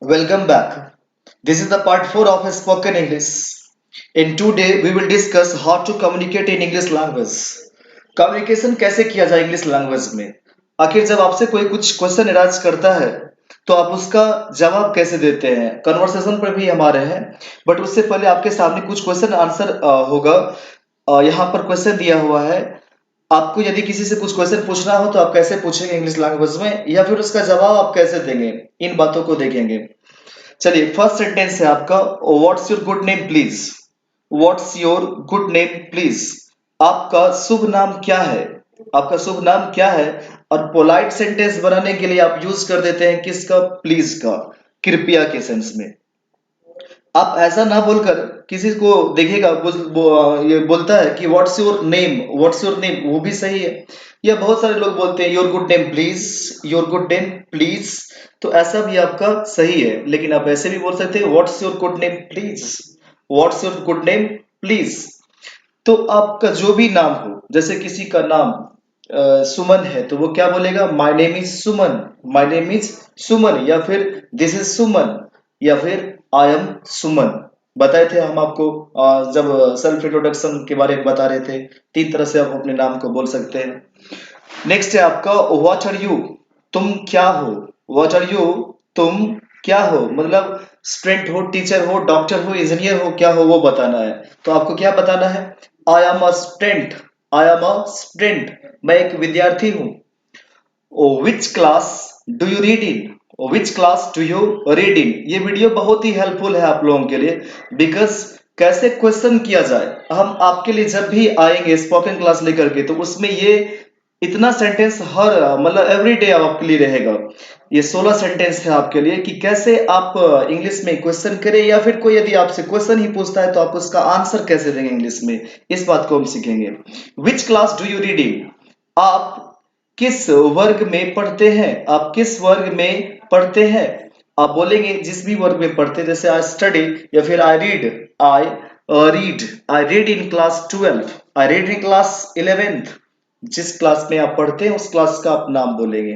Welcome back. This is the part 4 of spoken English. In today we will discuss how to communicate in English language. Communication कैसे किया जाए English language में? आखिर जब आपसे कोई कुछ क्वेश्चन अराइज करता है तो आप उसका जवाब कैसे देते हैं? कन्वर्सेशन पर भी हमारे हैं, बट उससे पहले आपके सामने कुछ क्वेश्चन आंसर होगा। यहाँ पर क्वेश्चन दिया हुआ है। आपको यदि किसी से कुछ क्वेश्चन पूछना हो तो आप कैसे पूछेंगे इंग्लिश लैंग्वेज में, या फिर उसका जवाब आप कैसे देंगे? इन बातों को देखेंगे। चलिए, फर्स्ट सेंटेंस है आपका, what's your good name please. What's your good name please. आपका शुभ नाम क्या है? आपका शुभ नाम क्या है? और पोलाइट सेंटेंस बनाने के लिए आप यूज कर देते हैं किसका? प्लीज का, कृपया के सेंस में। आप ऐसा ना बोलकर किसी को देखिएगा ये बोलता है कि what's your name, what's your name, वो भी सही है। या बहुत सारे लोग बोलते हैं your good name please, your good name please. तो ऐसा भी आपका सही है, लेकिन आप ऐसे भी बोल सकते हैं what's your good name please, what's your good name please. तो आपका जो भी नाम हो, जैसे किसी का नाम सुमन है तो वो क्या बोलेगा? My name is Suman, my name is Suman, या फिर दिस इज सुमन, या फिर आई एम सुमन। बताए थे हम आपको जब सेल्फ इंट्रोडक्शन के बारे में बता रहे थे, 3 तरह से आप अपने नाम को बोल सकते हैं। नेक्स्ट है आपका व्हाट आर यू। तुम क्या हो? व्हाट आर यू, तुम क्या हो, मतलब स्टूडेंट हो, टीचर हो, डॉक्टर हो, इंजीनियर हो, क्या हो वो बताना है। तो आपको क्या बताना है? आई am a student, I am a student, मैं एक विद्यार्थी हूँ। विच class do you read in, which class do you read इन। ये वीडियो बहुत ही हेल्पफुल है आप लोगों के लिए, बिकॉज कैसे क्वेश्चन किया जाए हम आपके लिए जब भी आएंगे स्पोकन क्लास लेकर के, तो उसमें ये इतना सेंटेंस हर मतलब एवरी डे आपके लिए रहेगा। ये 16 सेंटेंस है आपके लिए कि कैसे आप इंग्लिश में क्वेश्चन करें, या फिर कोई यदि आपसे क्वेश्चन ही पूछता है तो आप उसका आंसर कैसे देंगे इंग्लिश में। इस बात को हम सीखेंगे। विच क्लास डू यू रीड इन, आप किस वर्ग में पढ़ते हैं? आप किस वर्ग में पढ़ते हैं? आप बोलेंगे जिस भी वर्ग में पढ़ते हैं, जैसे आई स्टडी, या फिर I read, I read, I read in class 12, I read in class 11th। जिस क्लास में आप पढ़ते हैं उस क्लास का आप नाम बोलेंगे।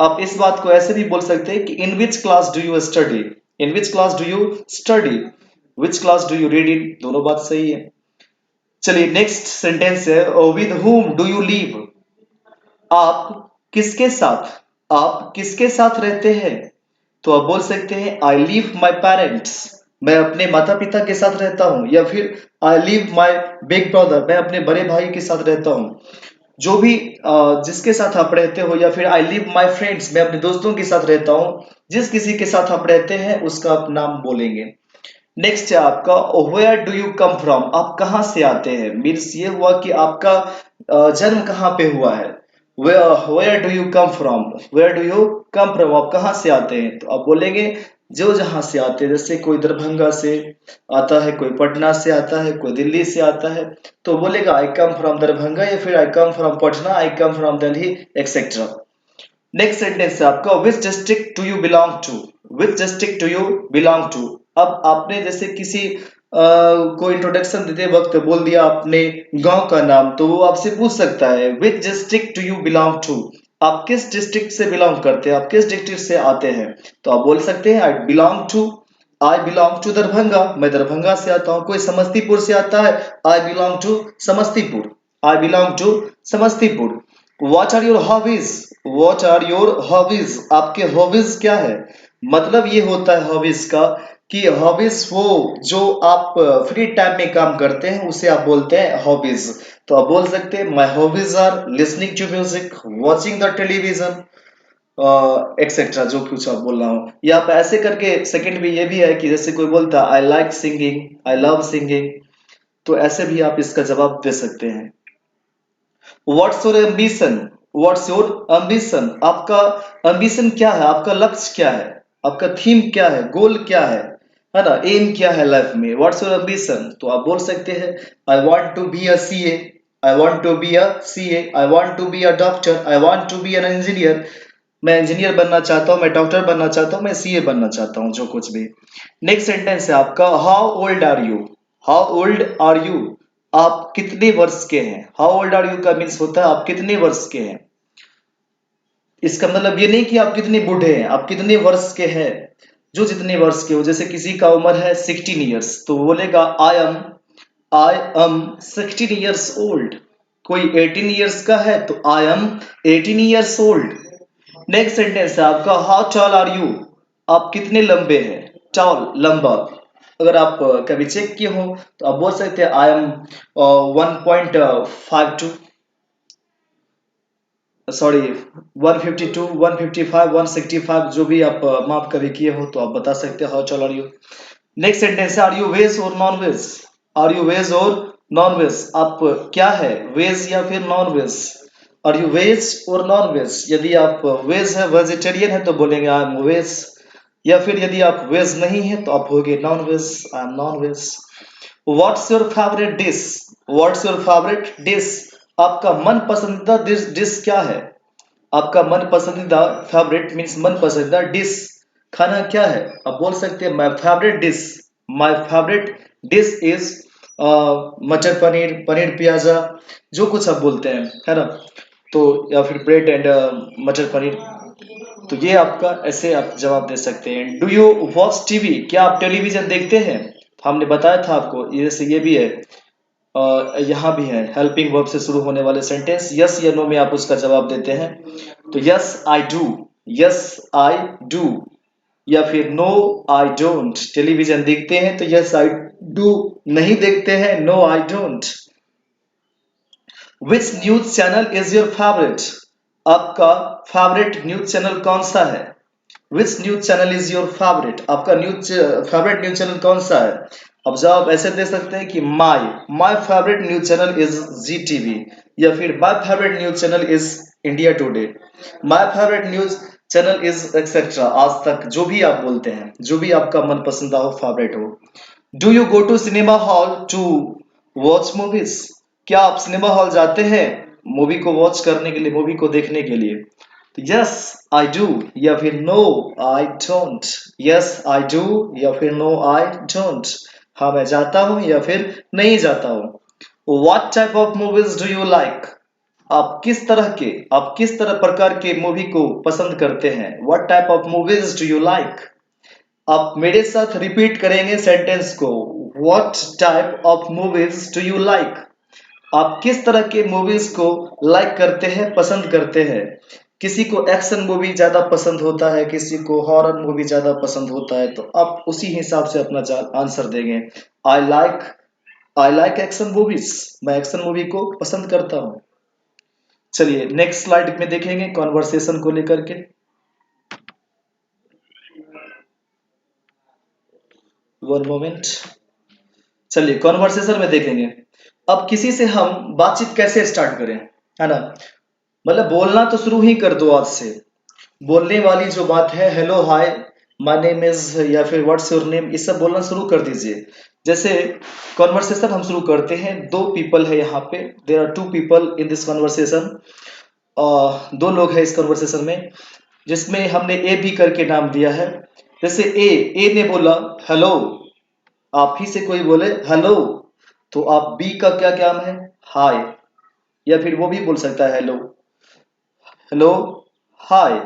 आप इस बात को ऐसे भी बोल सकते हैं कि in which class do you study, in which class do you study, which class do you read in, दोनों बात सही है। चलिए, नेक्स्ट सेंटेंस है with whom do you live. आप किसके साथ, आप किसके साथ रहते हैं? तो आप बोल सकते हैं आई लिव माई पेरेंट्स, मैं अपने माता पिता के साथ रहता हूं, या फिर I live my big brother, मैं अपने बड़े भाई के साथ रहता हूं। जो भी जिसके साथ आप रहते हो, या फिर आई लिव माई फ्रेंड्स, मैं अपने दोस्तों के साथ रहता हूं। जिस किसी के साथ आप रहते हैं उसका आप नाम बोलेंगे। नेक्स्ट है आपका where do you come from, आप कहाँ से आते हैं। मीन्स ये हुआ कि आपका जन्म कहाँ पे हुआ है। Where do you come from, where do you come from, आप कहाँ से आते हैं? तो आप बोलेंगे जो जहां से आते हैं। जैसे कोई दरभंगा से आता है, कोई पटना से आता है, कोई दिल्ली से आता है, तो बोलेगा आई कम फ्रॉम दरभंगा, या फिर I come from Patna, I come from Delhi, etcetera. Next sentence है आपका which district do you belong to, which district do you belong to. अब आपने जैसे किसी को इंट्रोडक्शन देते वक्त बोल दिया आपने गांव का नाम, तो वो आपसे पूछ सकता है which district do you belong to, आप किस डिस्ट्रिक्ट से बिलोंग करते हैं, आप किस डिस्ट्रिक्ट से आते हैं। तो आप बोल सकते हैं आई बिलोंग टू दरभंगा, मैं दरभंगा से आता हूं। कोई समस्तीपुर से आता है, I belong to Samastipur, I belong to Samastipur. What are your hobbies, what are your hobbies, आपके हॉबीज क्या है। मतलब ये होता है हॉबीज का कि हॉबीज वो जो आप फ्री टाइम में काम करते हैं उसे आप बोलते हैं हॉबीज। तो आप बोल सकते हैं my hobbies are listening to music, watching the television, etcetera, जो कुछ आप बोल रहा हूँ। या आप ऐसे करके सेकंड में ये भी है कि जैसे कोई बोलता है I like singing, I love singing, तो ऐसे भी आप इसका जवाब दे सकते हैं। What's your ambition, what's your ambition, आपका एम्बिशन क्या है, आपका लक्ष्य क्या है, आपका थीम क्या है, गोल क्या है ना, एम क्या है लाइफ में। व्हाट्स योर एम्बिशन, तो आप बोल सकते हैं I want to be a CA, I want to be a CA, I want to be a doctor, I want to be an engineer, मैं इंजीनियर बनना चाहता हूँ, मैं डॉक्टर बनना चाहता हूँ, मैं सीए बनना चाहता हूँ, जो कुछ भी। नेक्स्ट सेंटेंस है आपका how old are you, how old are you, आप कितने वर्ष के हैं। हाउ ओल्ड आर यू का मीन्स होता है आप कितने वर्ष के हैं। इसका मतलब ये नहीं कि आप कितने बूढ़े हैं, आप कितने वर्ष के हैं। जो जितने वर्ष के हो, जैसे किसी का उम्र है 16 ईयर्स तो वो बोलेगा आई एम 16 ईयर्स ओल्ड। कोई 18 ईयर्स का है तो I am 18 years old. Next sentence है आपका, हाउ टॉल आर यू, आप कितने लंबे हैं। टॉल लंबा, अगर आप कभी चेक किए हो तो आप बोल सकते हैं आई एम 1.52, सॉरी 152, 155, 165, जो भी आप माप कभी किए हो तो आप बता सकते हैं how tall are you. Next sentence है, आर यू वेज और non veg. Are you veg और नॉन वेज, आप क्या है, वेज या फिर non veg. Are you veg और नॉन वेज, यदि आप वेज है, वेजिटेरियन है तो बोलेंगे आई एम वेज, या फिर यदि आप वेज नहीं है तो आप होगे non veg, I am non veg. What's your favourite dish, what's your favourite dish, आपका मन पसंदीदा डिश क्या है। आपका मन पसंदीदा, फेवरेट मीन्स मन पसंदीदा, डिश खाना क्या है। आप बोल सकते हैं my favourite dish, my favourite dish is मटर पनीर, पनीर प्याजा, जो कुछ आप बोलते हैं, है ना। तो या फिर ब्रेड एंड मटर पनीर, तो ये आपका ऐसे आप जवाब दे सकते हैं। डू यू वॉच टीवी, क्या आप टेलीविजन देखते हैं। हमने बताया था आपको, ये जैसे ये भी है, यहाँ भी है हेल्पिंग वर्ब से शुरू होने वाले सेंटेंस, यस या नो में आप उसका जवाब देते हैं। तो yes I do, yes I do, या फिर नो आई डोंट। टेलीविजन देखते हैं तो यस आई डू, नहीं देखते हैं no I don't. Which news channel is your favourite, आपका फेवरेट न्यूज चैनल कौन सा है। Which news channel is your favourite, आपका न्यूज फेवरेट न्यूज चैनल कौन सा है। अब जवाब ऐसे दे सकते हैं कि my my favourite news channel is Zee TV, या फिर my favourite news channel is India today, my favourite news channel is etcetera, Aaj Tak, जो भी आप बोलते हैं, जो भी आपका मन पसंद हो, फेवरेट हो। Do you go to cinema hall to watch movies, क्या आप सिनेमा हॉल जाते हैं मूवी को वॉच करने के लिए, मूवी को देखने के लिए। यस आई डू, या फिर no I don't. Yes I do, या फिर नो आई डोंट, हाँ मैं जाता हूं या फिर नहीं जाता हूं। What type of movies do you like, आप किस तरह प्रकार के मूवी को पसंद करते हैं। What type of movies do you like, आप मेरे साथ रिपीट करेंगे सेंटेंस को, what type of movies do you like, आप किस तरह के मूवीज को लाइक करते हैं, पसंद करते हैं। किसी को एक्शन मूवी ज्यादा पसंद होता है, किसी को हॉरर मूवी ज्यादा पसंद होता है, तो आप उसी हिसाब से अपना आंसर देंगे। I like I like action movies, मैं एक्शन मूवी को पसंद करता हूँ। चलिए नेक्स्ट स्लाइड में देखेंगे कॉन्वर्सेशन को लेकर के। वन मोमेंट, चलिए कॉन्वर्सेशन में देखेंगे। अब किसी से हम बातचीत कैसे स्टार्ट करें, है ना। मतलब बोलना तो शुरू ही कर दो आज से। बोलने वाली जो बात है, hello hi my name is, या फिर व्हाट्स योर नेम, ये सब बोलना शुरू कर दीजिए। जैसे कॉन्वर्सेशन हम शुरू करते हैं, दो पीपल है यहाँ पे, there are two people in this conversation, दो लोग हैं इस कॉन्वर्सेशन में, जिसमें हमने ए बी करके नाम दिया है। जैसे ए ने बोला हेलो, आप ही से कोई बोले हेलो, तो आप बी का क्या काम है, हाय, या फिर वो भी बोल सकता है हेलो, हेलो हाय।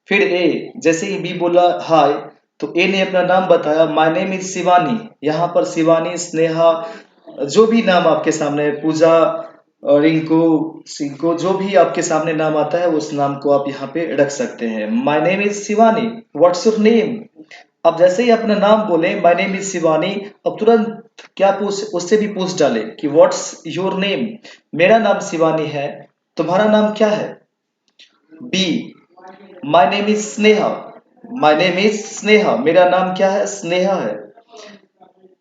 फिर ए, जैसे ही बी बोला हाय, तो ए ने अपना नाम बताया, माय नेम इज शिवानी। यहाँ पर शिवानी, स्नेहा, जो भी नाम आपके सामने, पूजा, रिंकू, सिंको, जो भी आपके सामने नाम आता है उस नाम को आप यहाँ पे रख सकते हैं। My name is Shivani, what's your name. अब जैसे ही अपना नाम बोले माय नेम इज शिवानी, अब तुरंत क्या पूछ, उससे भी पूछ डाले कि व्हाट्स योर नेम, मेरा नाम शिवानी है, तुम्हारा नाम क्या है। B, my name is Sneha, my name is Sneha, मेरा नाम क्या है, स्नेहा है।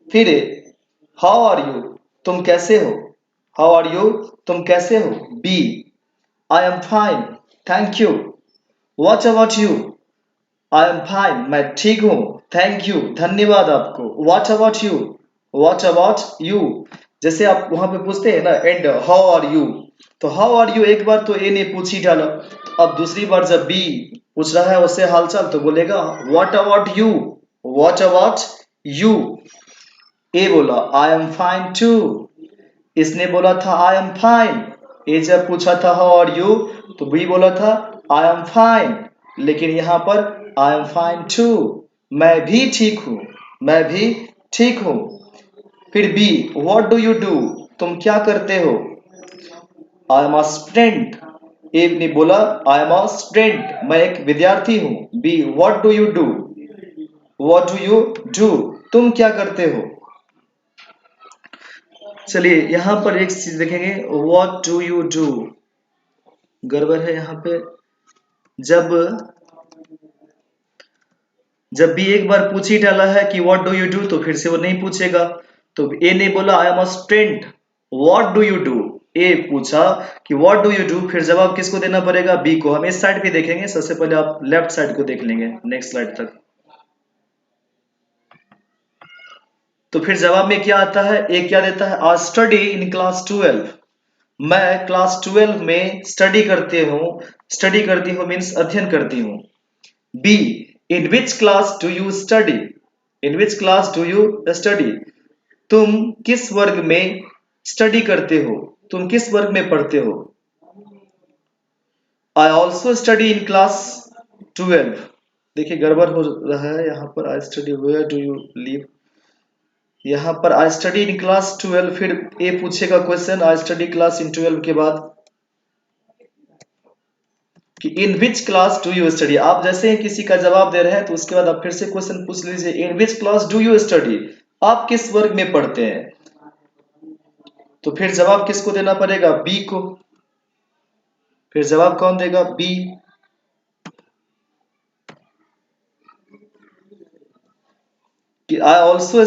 फिर हाउ आर यू, तुम कैसे हो, हाउ आर यू, तुम कैसे हो। B, I am fine, thank you, what about you, I am fine, मैं ठीक हूँ, थैंक यू, धन्यवाद आपको, what about you, what about you. जैसे आप वहां पे पूछते हैं ना एंड हाउ आर यू, तो हाउ आर यू एक बार तो ए ने पूछ ही डाला, तो अब दूसरी बार जब बी पूछ रहा है उससे हालचाल तो बोलेगा what about you, what about you. A बोला आई एम फाइन टू, इसने बोला था आई एम फाइन। ए जब पूछा था हाउ आर यू, तो बी बोला था आई एम फाइन, लेकिन यहाँ पर आई एम फाइन टू। मैं भी ठीक हूँ, मैं भी ठीक हूँ। फिर B, what do you do, तुम क्या करते हो? आई एम अ स्टूडेंट। ए ने बोला आई एम अ स्टूडेंट, मैं एक विद्यार्थी हूँ। B, what do you do, what do you do, तुम क्या करते हो? चलिए यहाँ पर एक चीज देखेंगे, व्हाट डू यू डू, गड़बड़ है यहाँ पे। जब जब भी एक बार पूछ ही डाला है कि व्हाट डू यू डू, तो फिर से वो नहीं पूछेगा। तो ए ने बोला I am a student, what do you do. A पूछा कि व्हाट डू यू डू, फिर जवाब किसको देना पड़ेगा? बी को। हम इस साइड पे देखेंगे, सबसे पहले आप लेफ्ट साइड को देख लेंगे नेक्स्ट स्लाइड तक। तो फिर जवाब में क्या आता है? ए क्या देता है? आई स्टडी इन क्लास 12, मैं क्लास 12 में स्टडी करते हूँ। स्टडी करती हूँ मीन्स अध्ययन करती हूँ। B, in which class do you study, in which class do you study, तुम किस वर्ग में स्टडी करते हो, तुम किस वर्ग में पढ़ते हो? I also study in class 12। देखिए गड़बड़ हो रहा है यहाँ पर, I study where do you live, यहाँ पर आई स्टडी इन क्लास 12, फिर ए पूछेगा question I study class in 12 के बाद कि in which class do you study. आप जैसे ही किसी का जवाब दे रहे हैं तो उसके बाद आप फिर से क्वेश्चन पूछ लीजिए, in which class do you study, आप किस वर्ग में पढ़ते हैं? तो फिर जवाब किसको देना पड़ेगा? बी को। फिर जवाब कौन देगा? बी। कि आई ऑल्सो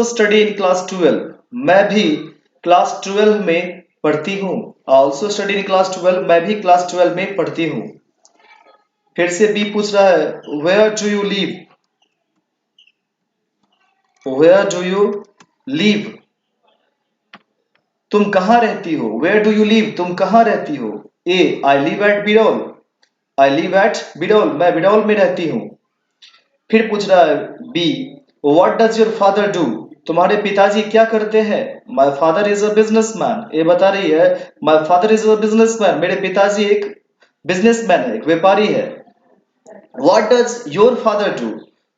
स्टडी इन क्लास 12, मैं भी क्लास 12 में पढ़ती हूँ। आई ऑल्सो स्टडी इन क्लास 12, मैं भी क्लास 12 में पढ़ती हूँ। फिर से बी पूछ रहा है where do you live, where do you live, तुम कहाँ रहती हो? वेयर डू यू लिव, तुम कहाँ रहती हो? A, I live at Bidaul, I live at Bidaul, मैं बिडौल में रहती हूँ। फिर पूछ रहा है B, what does your father do, तुम्हारे पिताजी क्या करते हैं? My father is a businessman, ये बता रही है my father is a businessman, मेरे पिताजी एक बिजनेसमैन है, एक व्यापारी है। What does your father do,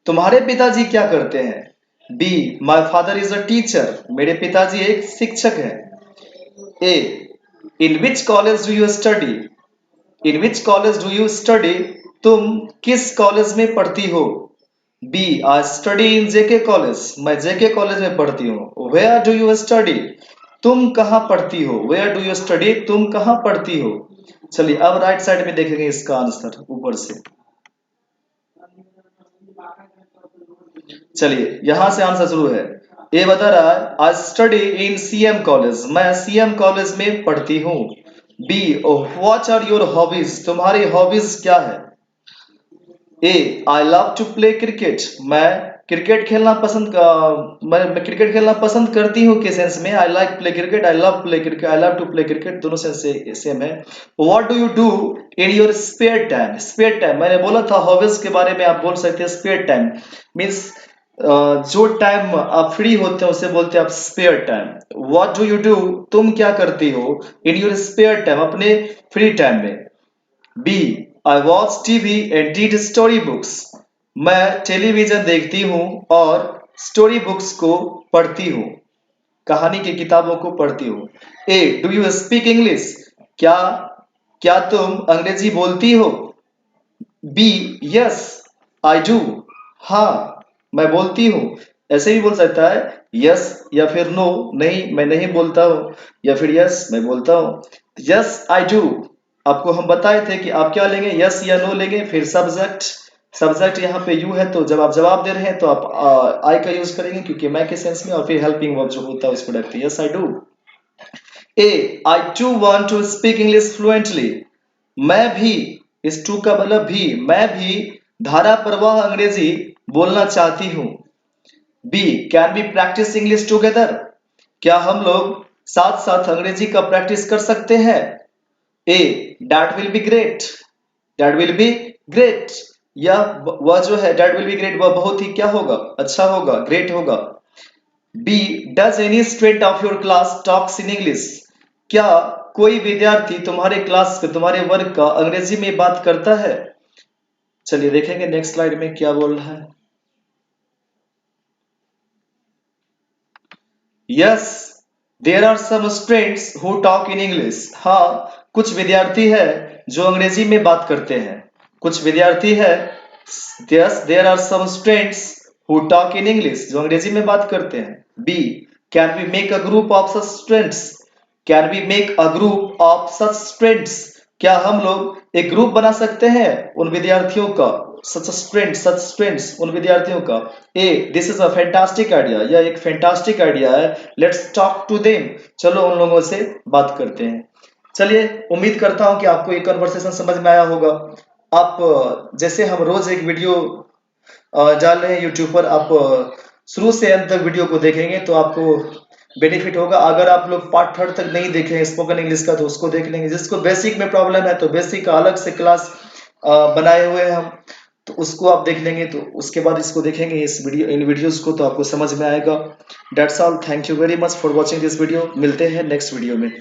तुम्हारे पिताजी क्या करते हैं? B, my father is a teacher, मेरे पिताजी एक शिक्षक है। A, in which college do you study, in which college do you study, तुम किस कॉलेज में पढ़ती हो? B, I study in JK college, मैं जेके कॉलेज में पढ़ती हूँ। वेयर डू यू स्टडी, तुम कहाँ पढ़ती हो? वेयर डू यू स्टडी, तुम कहाँ पढ़ती हो? चलिए अब राइट साइड में देखेंगे इसका आंसर ऊपर से। चलिए यहां से आंसर शुरू है। ए बता रहा है I study in CM college, मैं सीएम कॉलेज में पढ़ती हूँ। B, what are your hobbies, तुम्हारी हॉबीज क्या है? A, I love to play cricket, मैं क्रिकेट खेलना मैं क्रिकेट खेलना पसंद करती हूँ के सेंस में, I like play cricket, I love play cricket, I love to play cricket, दोनों सेंस से सेम है। What do you do in your spare time, spare time मैंने बोला था हॉबीज के बारे में आप बोल सकते हैं स्पेयर टाइम मीन्स जो टाइम आप फ्री होते हैं उसे बोलते हैं आप spare time. What do you do, तुम क्या करती हो इन योर स्पेयर टाइम, अपने फ्री टाइम में? B, I watch TV and read story books, मैं टेलीविजन देखती हूँ और स्टोरी बुक्स को पढ़ती हूँ, कहानी की किताबों को पढ़ती हूँ। ए, डू यू स्पीक इंग्लिश, क्या क्या तुम अंग्रेजी बोलती हो? बी, यस आई डू, हाँ मैं बोलती हूँ। ऐसे भी बोल सकता है यस या फिर नो, नहीं मैं नहीं बोलता हूँ, या फिर यस मैं बोलता हूँ। यस आई डू, आपको हम बताए थे कि आप क्या लेंगे, यस या नो लेंगे, फिर सब्जेक्ट, सब्जेक्ट यहाँ पे यू है तो जब आप जवाब दे रहे हैं तो आप आई का यूज करेंगे क्योंकि मैं के सेंस में, और फिर हेल्पिंग वर्ब जो होता है उसको रखते हैं yes I do. A, I too want to speak English fluently, मैं भी, इस टू का मतलब भी, मैं भी धारा प्रवाह अंग्रेजी बोलना चाहती हूँ। B, can be practice English together, क्या हम लोग साथ साथ अंग्रेजी का प्रैक्टिस कर सकते हैं? A, that will be great, that will be great, या वह जो है दैट विल बी ग्रेट वह बहुत ही क्या होगा, अच्छा होगा, ग्रेट होगा। B, does any student of your class talks in English, क्या कोई विद्यार्थी तुम्हारे क्लास के, तुम्हारे वर्ग का अंग्रेजी में बात करता है? चलिए देखेंगे नेक्स्ट स्लाइड में क्या बोल रहा है। Yes, there are some students who talk in English. हाँ, कुछ विद्यार्थी है जो अंग्रेजी में बात करते हैं। कुछ विद्यार्थी है, yes there are some students who talk in English, जो अंग्रेजी में बात करते हैं। B, can we make a group of such students, can we make a group of such students, क्या हम लोग एक ग्रुप बना सकते हैं उन विद्यार्थियों का, सच स्टूडेंट्स उन विद्यार्थियों का। A, this is a fantastic idea, यह एक फैंटास्टिक आइडिया है। लेट्स टॉक टू देम, चलो उन लोगों से बात करते हैं। चलिए, उम्मीद करता हूं कि आपको ये कन्वर्सेशन समझ में आया होगा। आप जैसे हम रोज एक वीडियो डाल रहे हैं यूट्यूब पर, आप शुरू से अंत तक वीडियो को देखेंगे तो आपको बेनिफिट होगा। अगर आप लोग पार्ट थर्ड तक नहीं देखे स्पोकन इंग्लिश का तो उसको देख लेंगे। जिसको बेसिक में प्रॉब्लम है तो बेसिक का अलग से क्लास बनाए हुए हैं हम, तो उसको आप देख लेंगे। तो उसके बाद इसको देखेंगे इन वीडियोस को, तो आपको समझ में आएगा। That's all, thank you very much for watching this video. मिलते हैं नेक्स्ट वीडियो में।